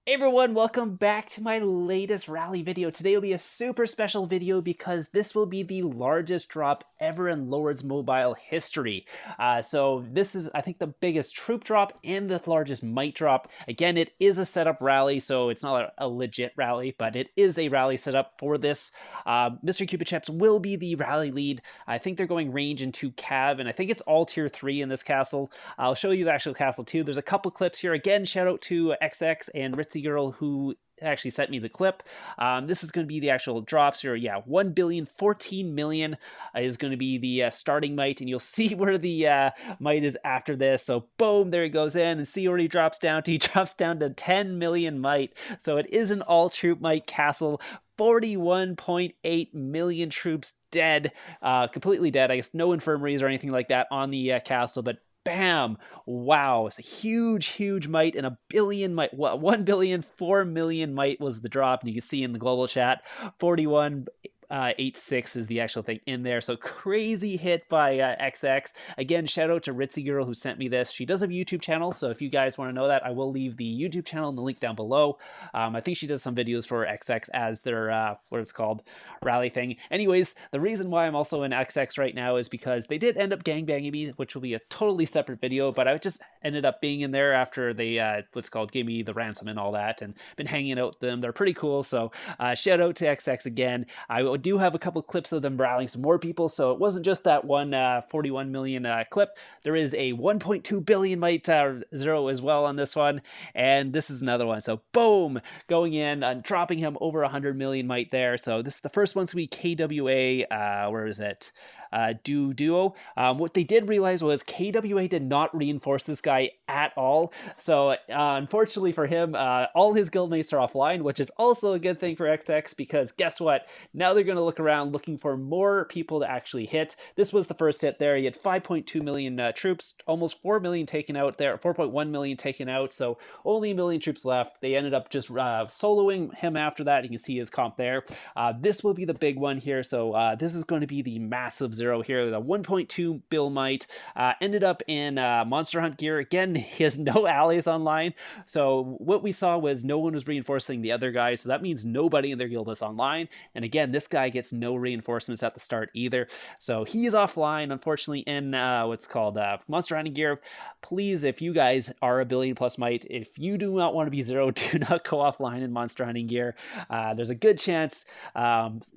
Hey everyone, welcome back to my latest rally video. Today will be a super special video because this will be the largest drop ever in Lords Mobile history. So this is, I think, the biggest troop drop and the largest might drop. Again, it is a setup rally, so it's not a legit rally, but it is a rally setup for this. Mr. Cupid Chips will be the rally lead. I think they're going range into Cav, and I think it's all tier 3 in this castle. I'll show you the actual castle too. There's a couple clips here. Again, shout out to XX and Ritzy Girl who actually sent me the clip. This is going to be the actual drops here. Yeah, 1 billion, 14 million is going to be the starting might, and you'll see where the might is after this. So boom, there he goes in, and see where he drops down to. He drops down to 10 million might. So it is an all troop might castle. 41.8 million troops dead, completely dead. I guess no infirmaries or anything like that on the castle, but bam! Wow, it's a huge, huge might and a billion might. 1 billion, 4 million might was the drop, and you can see in the global chat, 41.86 is the actual thing in there. So crazy hit by XX. Again, shout out to Ritzy Girl who sent me this. She does have a YouTube channel, so if you guys want to know that, I will leave the YouTube channel in the link down below. I think she does some videos for XX as their what it's called, rally thing. Anyways, the reason why I'm also in XX right now is because they did end up gangbanging me, which will be a totally separate video, but I just ended up being in there after they what's called gave me the ransom and all that, and been hanging out with them. They're pretty cool, so shout out to XX again. I do have a couple clips of them rallying some more people, so it wasn't just that one 41 million clip. There is a 1.2 billion might zero as well on this one, and this is another one. So boom, going in and dropping him over 100 million might there. So this is the first one's to be KWA. Where is it? Duo. What they did realize was KWA did not reinforce this guy at all. So unfortunately for him, all his guildmates are offline, which is also a good thing for XX because guess what? Now they're going to look around looking for more people to actually hit. This was the first hit there. He had 5.2 million troops, almost 4 million taken out there, 4.1 million taken out. So only a million troops left. They ended up just soloing him after that. You can see his comp there. This will be the big one here. So this is going to be the massive zero here. The 1.2 bill might ended up in Monster Hunt gear. Again, he has no allies online. So what we saw was no one was reinforcing the other guys. So that means nobody in their guild is online. And again, this guy gets no reinforcements at the start either. So he is offline, unfortunately, in what's called Monster Hunting gear. Please, if you guys are a billion plus might, if you do not want to be zero, do not go offline in Monster Hunting gear. There's a good chance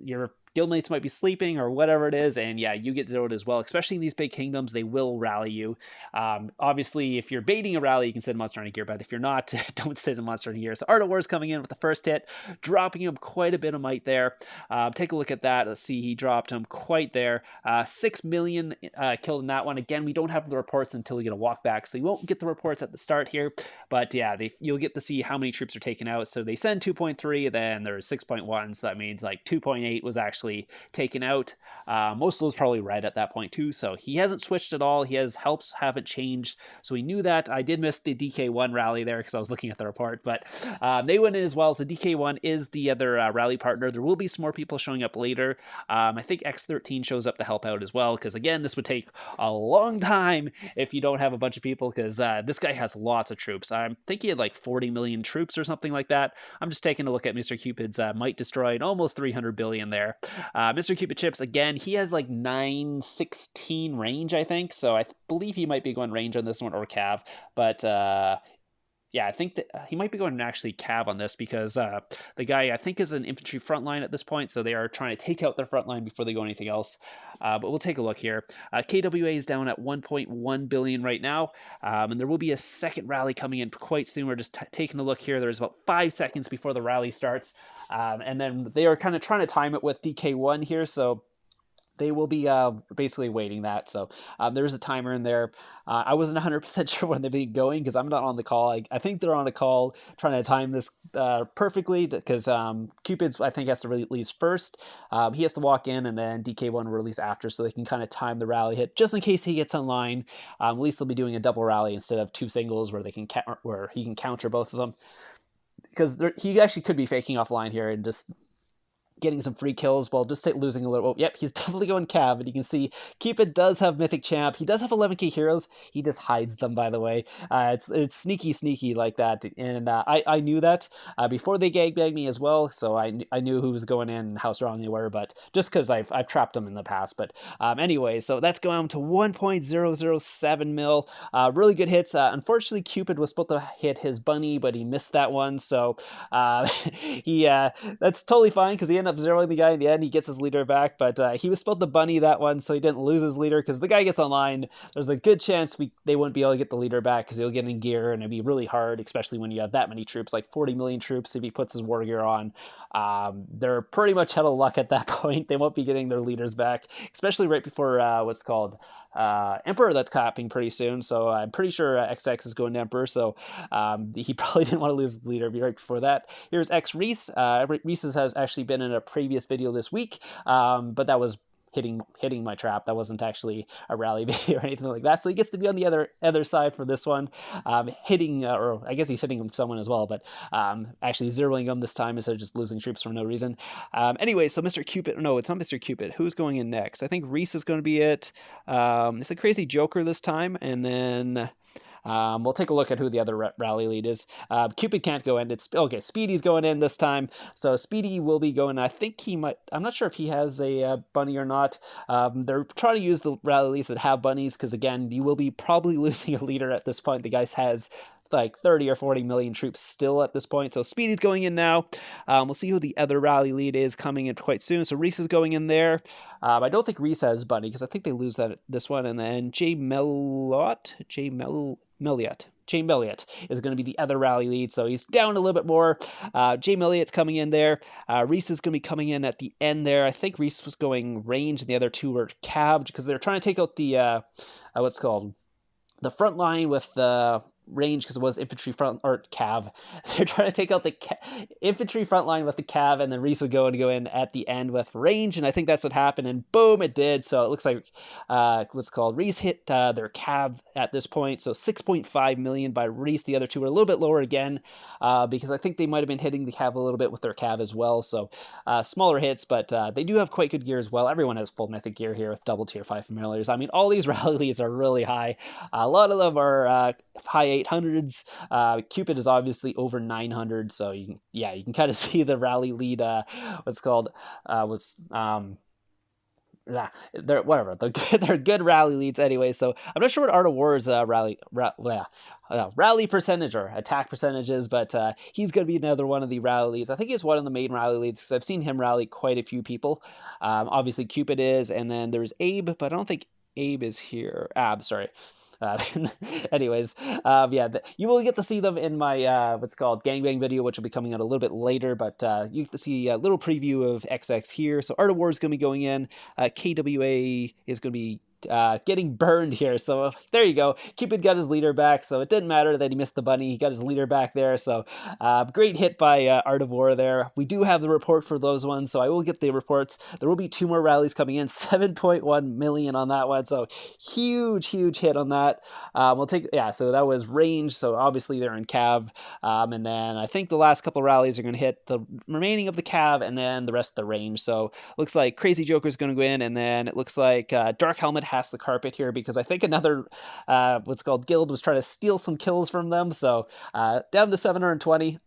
your guildmates might be sleeping or whatever it is, and yeah, you get zeroed as well. Especially in these big kingdoms, they will rally you. Obviously, if you're baiting a rally, you can sit in Monster Hunting gear, but if you're not, don't sit in Monster Hunting gear. So Art of War is coming in with the first hit, dropping him quite a bit of might there. Take a look at that. Let's see, he dropped him quite there. 6 million killed in that one. Again, we don't have the reports until we get a walk back, so you won't get the reports at the start here, but yeah, you'll get to see how many troops are taken out. So they send 2.3, then there's 6.1, so that means like 2.8 was actually taken out. Most of those probably red at that point too, so he hasn't switched at all. His helps haven't changed, so we knew that. I did miss the DK1 rally there because I was looking at the report, but they went in as well. So DK1 is the other rally partner. There will be some more people showing up later. I think X13 shows up to help out as well, because again, this would take a long time if you don't have a bunch of people, because this guy has lots of troops. I think he had like 40 million troops or something like that. I'm just taking a look at Mr. Cupid's might destroyed, almost 300 billion there. Mr. Cupid Chips, again, he has like 916 range, I think. So I believe he might be going range on this one, or Cav. But yeah, I think that he might be going actually Cav on this, because the guy, I think, is an infantry frontline at this point. So they are trying to take out their frontline before they go anything else. But we'll take a look here. KWA is down at 1.1 billion right now. And there will be a second rally coming in quite soon. We're just taking a look here. There's about 5 seconds before the rally starts. And then they are kind of trying to time it with DK1 here, so they will be basically waiting that. So there's a timer in there. I wasn't 100% sure when they'd be going because I'm not on the call. I think they're on a call trying to time this perfectly, because Cupid's, I think, has to release first. He has to walk in, and then DK1 will release after, so they can kind of time the rally hit just in case he gets online. At least they'll be doing a double rally instead of 2 singles where they can where he can counter both of them, because he actually could be faking offline here and just getting some free kills while just losing a little. Oh, yep, he's definitely going Cav, and you can see Cupid does have Mythic Champ. He does have 11k heroes. He just hides them, by the way. It's sneaky like that, and I knew that before they gangbanged me as well, so I knew who was going in and how strong they were, but just because I've trapped them in the past. But anyway, so that's going to 1.007 mil. Really good hits. Unfortunately, Cupid was supposed to hit his bunny, but he missed that one, so that's totally fine because he ended up zeroing the guy in the end. He gets his leader back, but he was supposed to bunny that one, so he didn't lose his leader because the guy gets online. There's a good chance they wouldn't be able to get the leader back because he'll get in gear, and it'd be really hard, especially when you have that many troops, like 40 million troops. If he puts his war gear on, they're pretty much out of luck at that point. They won't be getting their leaders back, especially right before what's called Emperor that's capping pretty soon. So I'm pretty sure XX is going to Emperor, so he probably didn't want to lose the leader right before that. Here's X Reese. Reese has actually been in a previous video this week, but that was hitting my trap. That wasn't actually a rally video or anything like that. So he gets to be on the other side for this one, hitting, or I guess he's hitting someone as well, but actually zeroing them this time instead of just losing troops for no reason. Anyway, so Mr. Cupid, no, it's not Mr. Cupid. Who's going in next? I think Reese is going to be it. It's a Crazy Joker this time, and then we'll take a look at who the other rally lead is. Cupid can't go in. It's okay. Speedy's going in this time, so Speedy will be going. I think he might. I'm not sure if he has a bunny or not. They're trying to use the rally leads that have bunnies because again, you will be probably losing a leader at this point. The guy has like 30 or 40 million troops still at this point. So Speedy's going in now. We'll see who the other rally lead is coming in quite soon. So Reese is going in there. I don't think Reese has bunny because I think they lose this one. And then Jay Melliot is going to be the other rally lead, so he's down a little bit more. Jay Melliot's coming in there. Reese is going to be coming in at the end there. I think Reese was going range, and the other two were calved because they're trying to take out the what's called the front line with the range because it was infantry front or cav. They're trying to take out the infantry front line with the cav, and then Reese would go in at the end with range, and I think that's what happened, and boom, it did. So it looks like what's called Reese hit their cav at this point, so 6.5 million by Reese. The other two were a little bit lower again because I think they might have been hitting the cav a little bit with their cav as well, so smaller hits, but they do have quite good gear as well. Everyone has full mythic gear here with double tier 5 familiars. I mean, all these rally leads are really high. A lot of them are high 800s. Cupid is obviously over 900, so you can kind of see the rally lead. They're good rally leads anyway. So I'm not sure what Art of War's rally percentage or attack percentage is, but he's going to be another one of the rally leads. I think he's one of the main rally leads because I've seen him rally quite a few people. Obviously Cupid is, and then there's Abe, but I don't think Abe is here. Sorry. Anyways, you will get to see them in my what's called gangbang video, which will be coming out a little bit later, but you get to see a little preview of XX here. So Art of War is going to be going in. KWA is going to be getting burned here, so there you go. Cupid got his leader back, so it didn't matter that he missed the bunny. He got his leader back there, so great hit by Art of War there. We do have the report for those ones, so I will get the reports. There will be 2 more rallies coming in, 7.1 million on that one, so huge hit on that. So that was range, so obviously they're in cav, and then I think the last couple rallies are going to hit the remaining of the cav and then the rest of the range. So looks like Crazy Joker's going to go in, and then it looks like Dark Helmet has the carpet here because I think another what's called guild was trying to steal some kills from them. So down to 720.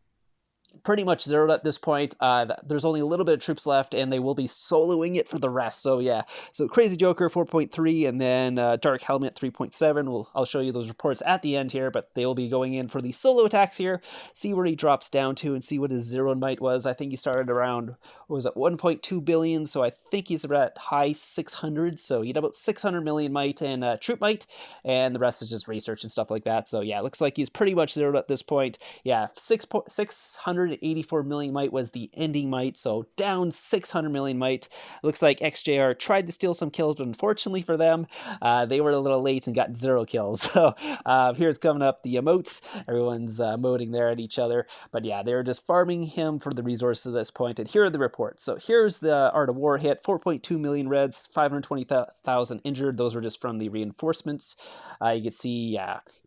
Pretty much zeroed at this point. There's only a little bit of troops left, and they will be soloing it for the rest. So yeah, so Crazy Joker 4.3, and then Dark Helmet 3.7. I'll show you those reports at the end here, but they will be going in for the solo attacks here. See where he drops down to, and see what his zero might was. I think he started around, what was it, 1.2 billion. So I think he's at high 600. So he had about 600 million might and troop might, and the rest is just research and stuff like that. So yeah, it looks like he's pretty much zeroed at this point. Yeah, 684 million might was the ending might, so down 600 million might. Looks like XJR tried to steal some kills, but unfortunately for them, they were a little late and got 0 kills. So here's coming up the emotes. Everyone's emoting there at each other, but yeah, they were just farming him for the resources at this point, and here are the reports. So here's the Art of War hit, 4.2 million reds, 520,000 injured. Those were just from the reinforcements. You can see,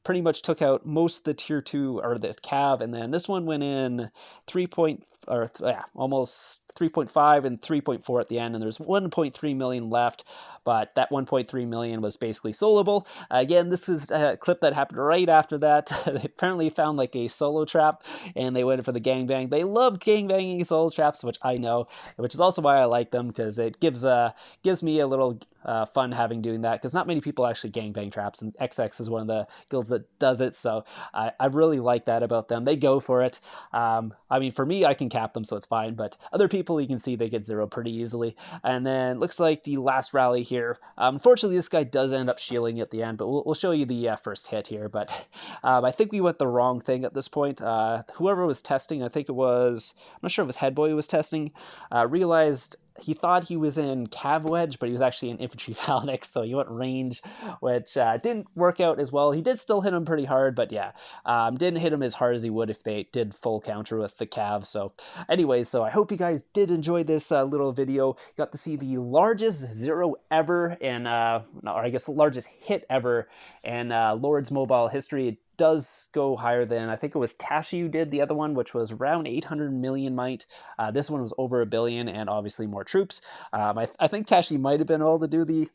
pretty much took out most of the tier 2 or the cav, and then this one went in 3 point or yeah, almost 3.5 and 3.4 at the end, and there's 1.3 million left, but that 1.3 million was basically soloable. Again, this is a clip that happened right after that. They apparently found like a solo trap, and they went for the gangbang. They love gangbanging solo traps, which I know, which is also why I like them, because it gives me a little fun having doing that, because not many people actually gangbang traps, and XX is one of the guilds that does it, so I really like that about them. They go for it. I mean, for me, I can cap them, so it's fine, but other people, you can see they get 0 pretty easily. And then looks like the last rally here. Unfortunately, this guy does end up shielding at the end, but we'll show you the first hit here. But I think we went the wrong thing at this point. Whoever was testing, I think it was, I'm not sure if it was Headboy who was testing, realized he thought he was in Cav Wedge, but he was actually in Infantry Phalanx, so he went range, which didn't work out as well. He did still hit him pretty hard, but yeah, didn't hit him as hard as he would if they did full counter with the Cav. So anyways, so I hope you guys did enjoy this little video. Got to see the largest 0 ever, and or I guess the largest hit ever in Lords Mobile history. It does go higher than, I think it was Tashi who did the other one, which was around 800 million might. This one was over 1 billion, and obviously more troops. I think Tashi might have been able to do the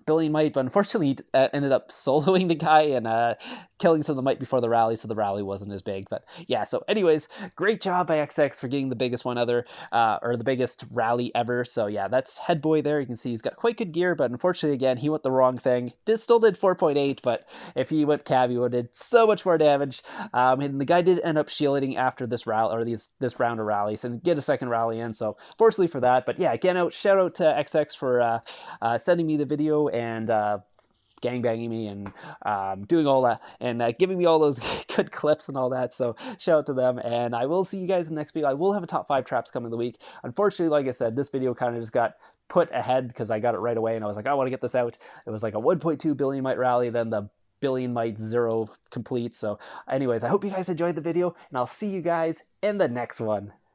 billion might, but unfortunately he ended up soloing the guy and killing some of the might before the rally, so the rally wasn't as big. But yeah, so anyways, great job by XX for getting the biggest one ever, or the biggest rally ever. So yeah, that's Headboy there. You can see he's got quite good gear, but unfortunately, again, he went the wrong thing. Still did 4.8, but if he went cav, he would have did so much more damage. And the guy did end up shielding after this rally, or this round of rallies, and get a second rally in. So fortunately for that, but yeah, again, shout out to XX for sending me the video and gangbanging me and doing all that and giving me all those good clips and all that. So shout out to them, and I will see you guys in the next video. I will have a top 5 traps coming the week. Unfortunately, like I said, this video kind of just got put ahead because I got it right away and I was like, I want to get this out. It was like a 1.2 billion might rally, then the billion might 0 complete. So anyways, I hope you guys enjoyed the video, and I'll see you guys in the next one.